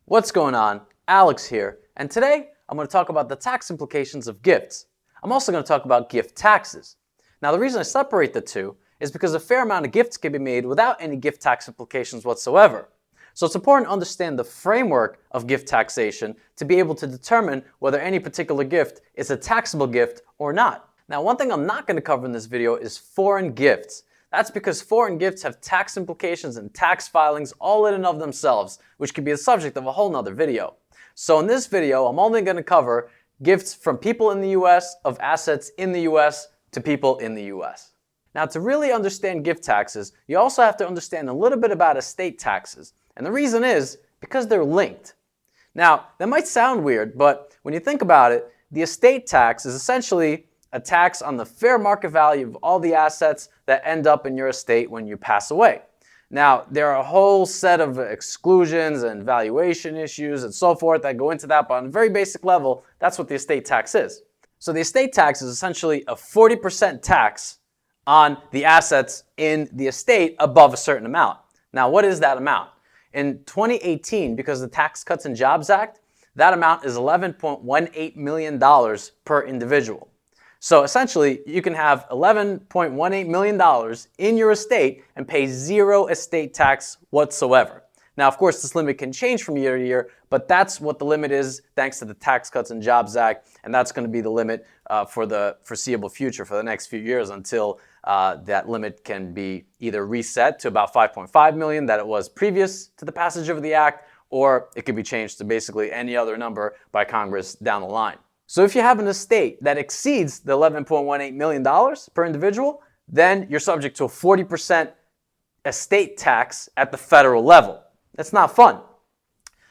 What's going on? Alex here, and today I'm going to talk about the tax implications of gifts. I'm also going to talk about gift taxes. Now, the reason I separate the two is because a fair amount of gifts can be made without any gift tax implications whatsoever. So it's important to understand the framework of gift taxation to be able to determine whether any particular gift is a taxable gift or not. Now, one thing I'm not going to cover in this video is foreign gifts. That's because foreign gifts have tax implications and tax filings all in and of themselves, which could be the subject of a whole nother video. So in this video, I'm only going to cover gifts from people in the US, of assets in the US, to people in the US. Now, to really understand gift taxes, you also have to understand a little bit about estate taxes. And the reason is because they're linked. Now, that might sound weird, but when you think about it, the estate tax is essentially a tax on the fair market value of all the assets that end up in your estate when you pass away. Now, there are a whole set of exclusions and valuation issues and so forth that go into that, but on a very basic level, that's what the estate tax is. So the estate tax is essentially a 40% tax on the assets in the estate above a certain amount. Now, what is that amount? In 2018, because of the Tax Cuts and Jobs Act, that amount is $11.18 million per individual. So essentially, you can have $11.18 million in your estate and pay zero estate tax whatsoever. Now, of course, this limit can change from year to year, but that's what the limit is thanks to the Tax Cuts and Jobs Act, and that's going to be the limit for the foreseeable future for the next few years until that limit can be either reset to about $5.5 million that it was previous to the passage of the act, or it could be changed to basically any other number by Congress down the line. So if you have an estate that exceeds the $11.18 million per individual, then you're subject to a 40% estate tax at the federal level. That's not fun.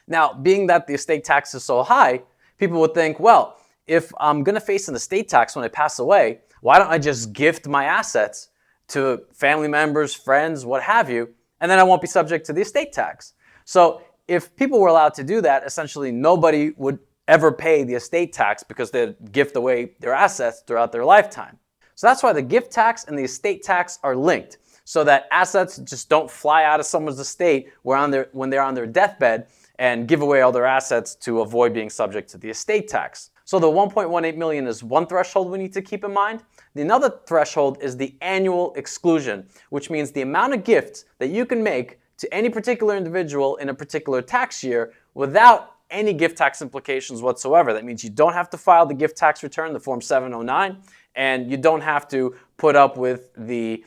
Now, being that the estate tax is so high, people would think, well, if I'm going to face an estate tax when I pass away, why don't I just gift my assets to family members, friends, what have you, and then I won't be subject to the estate tax. So if people were allowed to do that, essentially nobody would ever pay the estate tax because they'd gift away their assets throughout their lifetime. So that's why the gift tax and the estate tax are linked, so that assets just don't fly out of someone's estate when they're on their deathbed and give away all their assets to avoid being subject to the estate tax. So the $1.18 million is one threshold we need to keep in mind. Another threshold is the annual exclusion, which means the amount of gifts that you can make to any particular individual in a particular tax year without any gift tax implications whatsoever. That means you don't have to file the gift tax return, the Form 709, and you don't have to put up with the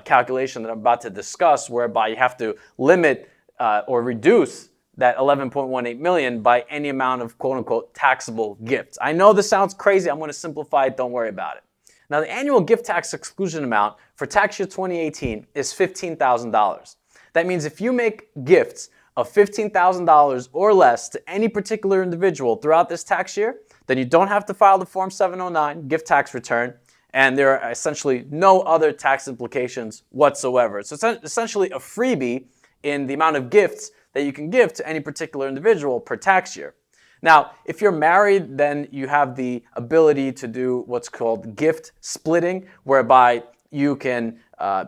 calculation that I'm about to discuss, whereby you have to limit or reduce that $11.18 million by any amount of quote-unquote taxable gifts. I know this sounds crazy. I'm going to simplify it. Don't worry about it. Now, the annual gift tax exclusion amount for tax year 2018 is $15,000. That means if you make gifts of $15,000 or less to any particular individual throughout this tax year, then you don't have to file the Form 709 gift tax return, and there are essentially no other tax implications whatsoever. So it's essentially a freebie in the amount of gifts that you can give to any particular individual per tax year. Now, if you're married, then you have the ability to do what's called gift splitting, whereby you can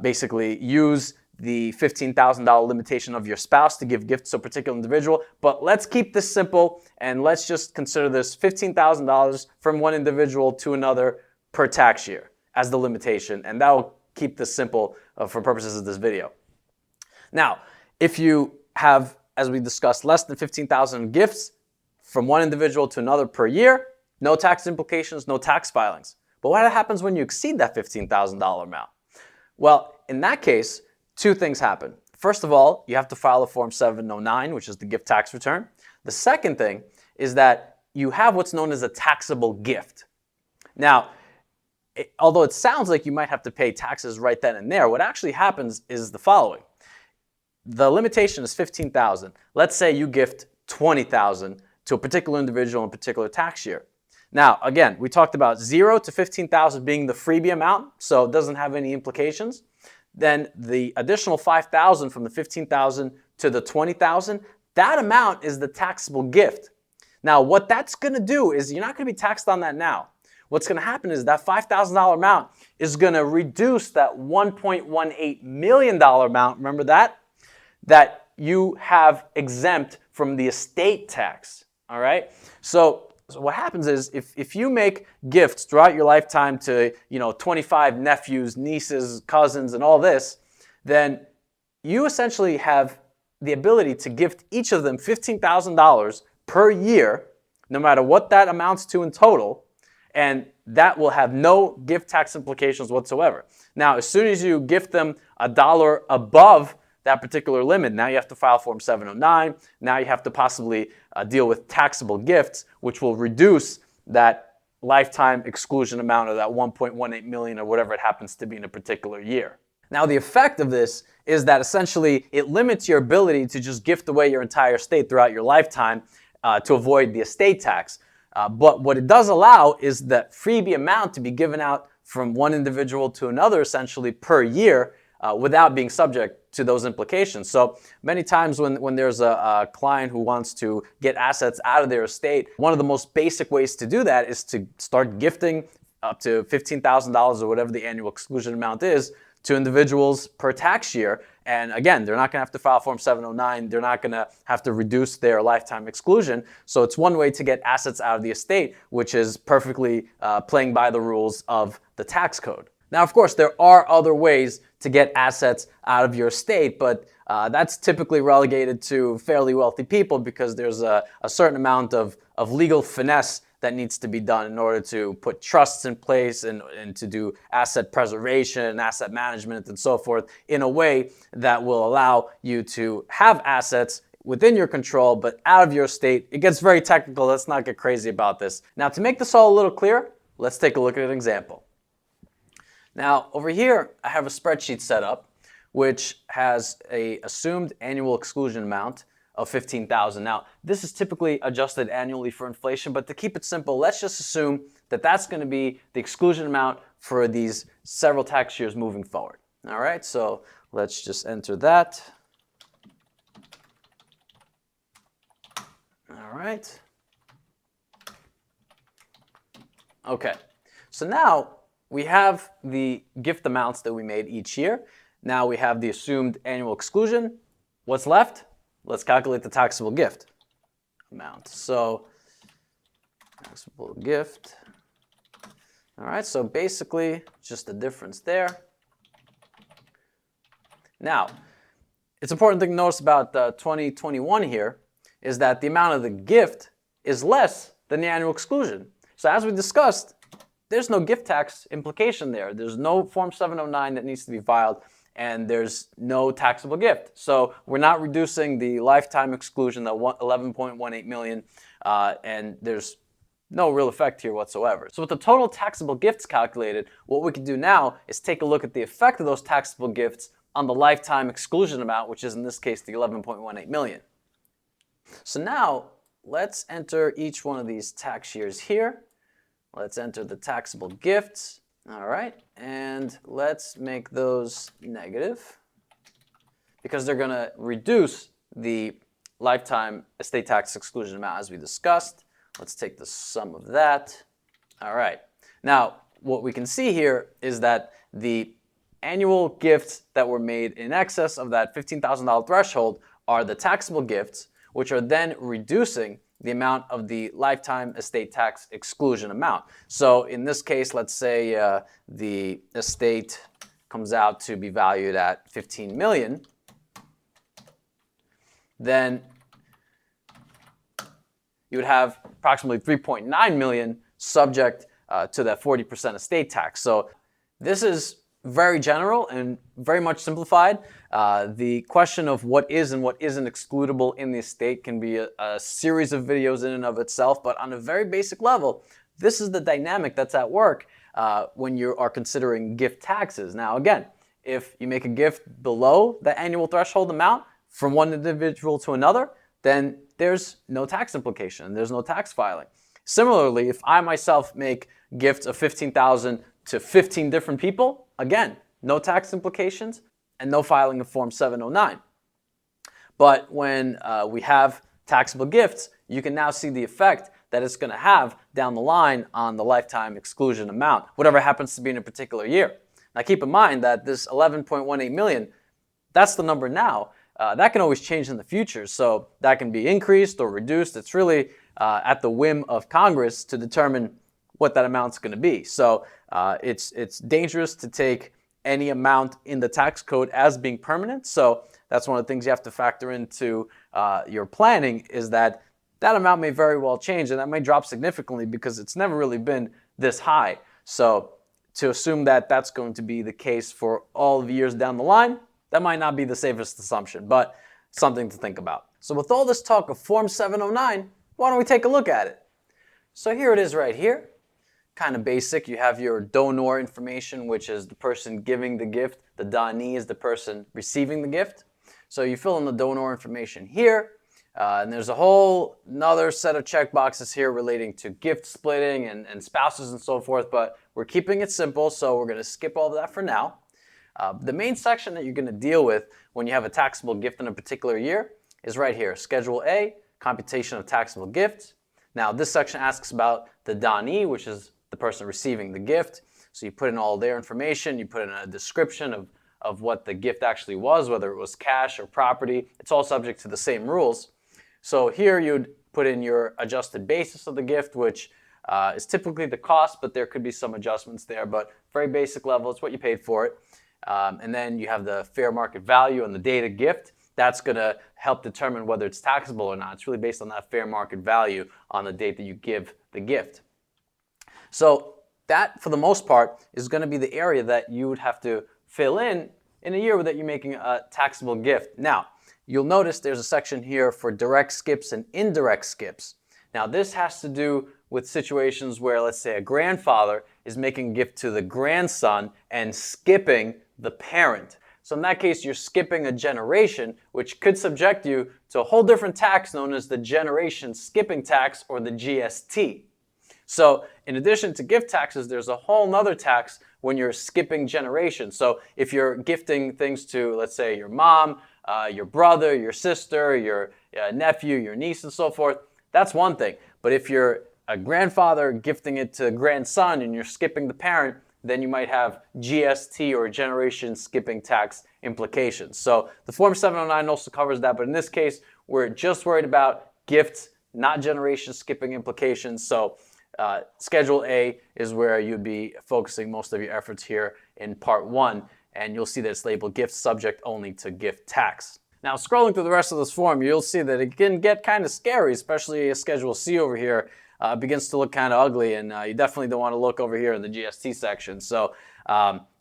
basically use the $15,000 limitation of your spouse to give gifts to a particular individual. But let's keep this simple and let's just consider this $15,000 from one individual to another per tax year as the limitation. And that will keep this simple for purposes of this video. Now, if you have, as we discussed, less than 15,000 gifts from one individual to another per year, no tax implications, no tax filings. But what happens when you exceed that $15,000 amount? Well, in that case, two things happen. First of all, you have to file a Form 709, which is the gift tax return. The second thing is that you have what's known as a taxable gift. Now, although it sounds like you might have to pay taxes right then and there, what actually happens is the following. The limitation is $15,000. Let's say you gift $20,000 to a particular individual in a particular tax year. Now, again, we talked about $0 to $15,000 being the freebie amount, so it doesn't have any implications. Then the additional $5,000 from the $15,000 to the $20,000, that amount is the taxable gift. Now, what that's going to do is you're not going to be taxed on that now. What's going to happen is that $5,000 amount is going to reduce that $1.18 million amount, remember that you have exempt from the estate tax, all right? So what happens is if you make gifts throughout your lifetime to, 25 nephews, nieces, cousins, and all this, then you essentially have the ability to gift each of them $15,000 per year, no matter what that amounts to in total, and that will have no gift tax implications whatsoever. Now, as soon as you gift them $1 above that particular limit, now you have to file Form 709. Now you have to possibly deal with taxable gifts, which will reduce that lifetime exclusion amount of that 1.18 million or whatever it happens to be in a particular year. Now, the effect of this is that essentially it limits your ability to just gift away your entire estate throughout your lifetime to avoid the estate tax. But what it does allow is that freebie amount to be given out from one individual to another essentially per year without being subject to those implications. So many times when there's a client who wants to get assets out of their estate, one of the most basic ways to do that is to start gifting up to $15,000 or whatever the annual exclusion amount is to individuals per tax year. And again, they're not going to have to file Form 709. They're not going to have to reduce their lifetime exclusion. So it's one way to get assets out of the estate, which is perfectly playing by the rules of the tax code. Now, of course, there are other ways to get assets out of your estate, but that's typically relegated to fairly wealthy people because there's a certain amount of legal finesse that needs to be done in order to put trusts in place and to do asset preservation and asset management and so forth in a way that will allow you to have assets within your control but out of your estate. It gets very technical. Let's not get crazy about this. Now, to make this all a little clearer, let's take a look at an example. Now, over here, I have a spreadsheet set up which has an assumed annual exclusion amount of $15,000. Now, this is typically adjusted annually for inflation, but to keep it simple, let's just assume that that's going to be the exclusion amount for these several tax years moving forward. All right, so let's just enter that. All right. Okay, so now we have the gift amounts that we made each year. Now we have the assumed annual exclusion. What's left? Let's calculate the taxable gift amount. So, taxable gift. All right, so basically just the difference there. Now, it's important thing to notice about 2021 here is that the amount of the gift is less than the annual exclusion. So as we discussed, there's no gift tax implication there. There's no Form 709 that needs to be filed, and there's no taxable gift. So we're not reducing the lifetime exclusion, the 11.18 million, and there's no real effect here whatsoever. So with the total taxable gifts calculated, what we can do now is take a look at the effect of those taxable gifts on the lifetime exclusion amount, which is in this case the 11.18 million. So now let's enter each one of these tax years here. Let's enter the taxable gifts. All right, and let's make those negative because they're going to reduce the lifetime estate tax exclusion amount as we discussed. Let's take the sum of that. All right, now what we can see here is that the annual gifts that were made in excess of that $15,000 threshold are the taxable gifts, which are then reducing the amount of the lifetime estate tax exclusion amount. So in this case, let's say the estate comes out to be valued at 15 million. Then you would have approximately 3.9 million subject to that 40% estate tax. So this is very general and very much simplified. The question of what is and what isn't excludable in the estate can be a series of videos in and of itself, but on a very basic level, this is the dynamic that's at work when you are considering gift taxes. Now again, if you make a gift below the annual threshold amount from one individual to another, then there's no tax implication, there's no tax filing. Similarly, if I myself make gifts of $15,000 to 15 different people, again, no tax implications and no filing of Form 709. But when we have taxable gifts, you can now see the effect that it's going to have down the line on the lifetime exclusion amount, whatever happens to be in a particular year. Now keep in mind that this 11.18 million, that's the number now. that can always change in the future. So that can be increased or reduced. It's really at the whim of Congress to determine what that amount's going to be. So it's dangerous to take any amount in the tax code as being permanent. So that's one of the things you have to factor into your planning, is that that amount may very well change, and that may drop significantly because it's never really been this high. So to assume that that's going to be the case for all of the years down the line, that might not be the safest assumption, but something to think about. So with all this talk of Form 709, why don't we take a look at it? So here it is right here. Kind of basic. You have your donor information, which is the person giving the gift. The donee is the person receiving the gift. So you fill in the donor information here. And there's a whole another set of check boxes here relating to gift splitting and spouses and so forth, but we're keeping it simple, so we're going to skip all of that for now. The main section that you're going to deal with when you have a taxable gift in a particular year is right here, Schedule A, Computation of Taxable Gifts. Now, this section asks about the donee, which is the person receiving the gift. So you put in all their information, you put in a description of what the gift actually was, whether it was cash or property. It's all subject to the same rules. So here you'd put in your adjusted basis of the gift, which is typically the cost, but there could be some adjustments there. But very basic level, it's what you paid for it. And then you have the fair market value on the date of gift. That's going to help determine whether it's taxable or not. It's really based on that fair market value on the date that you give the gift. So that, for the most part, is going to be the area that you would have to fill in a year that you're making a taxable gift. Now, you'll notice there's a section here for direct skips and indirect skips. Now, this has to do with situations where, let's say, a grandfather is making a gift to the grandson and skipping the parent. So in that case, you're skipping a generation, which could subject you to a whole different tax known as the generation skipping tax, or the GST. So in addition to gift taxes, there's a whole nother tax when you're skipping generations. So if you're gifting things to, let's say, your mom, your brother, your sister, your nephew, your niece, and so forth, that's one thing. But if you're a grandfather gifting it to a grandson and you're skipping the parent, then you might have GST, or generation skipping tax, implications. So the Form 709 also covers that, but in this case, we're just worried about gifts, not generation skipping implications. So Schedule A is where you'd be focusing most of your efforts here in Part 1, and you'll see that it's labeled gift subject only to gift tax. Now, scrolling through the rest of this form, you'll see that it can get kind of scary, especially Schedule C over here. Begins to look kind of ugly, and you definitely don't want to look over here in the GST section. So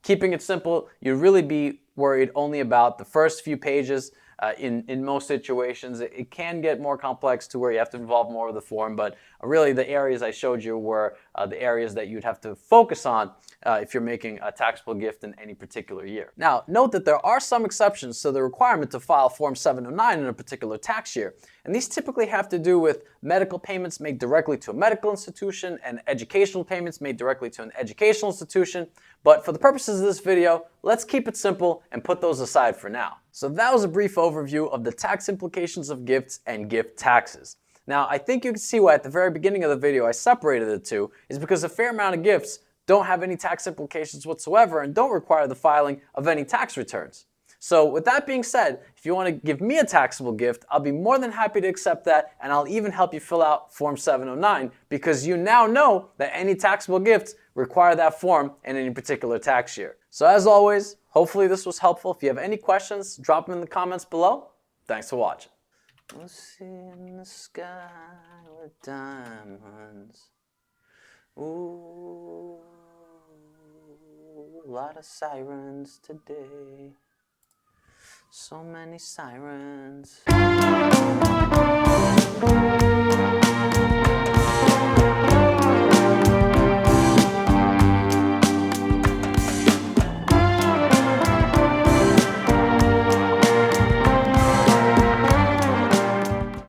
keeping it simple, you'd really be worried only about the first few pages. In most situations, it can get more complex to where you have to involve more of the form, but really the areas I showed you were the areas that you'd have to focus on if you're making a taxable gift in any particular year. Now, note that there are some exceptions to the requirement to file Form 709 in a particular tax year, and these typically have to do with medical payments made directly to a medical institution and educational payments made directly to an educational institution. But for the purposes of this video, let's keep it simple and put those aside for now. So that was a brief overview of the tax implications of gifts and gift taxes. Now, I think you can see why at the very beginning of the video I separated the two, is because a fair amount of gifts don't have any tax implications whatsoever and don't require the filing of any tax returns. So with that being said, if you want to give me a taxable gift, I'll be more than happy to accept that, and I'll even help you fill out Form 709, because you now know that any taxable gifts require that form in any particular tax year. So as always, hopefully this was helpful. If you have any questions, drop them in the comments below. Thanks for watching. We'll see in the sky with diamonds. Ooh, a lot of sirens today. So many sirens.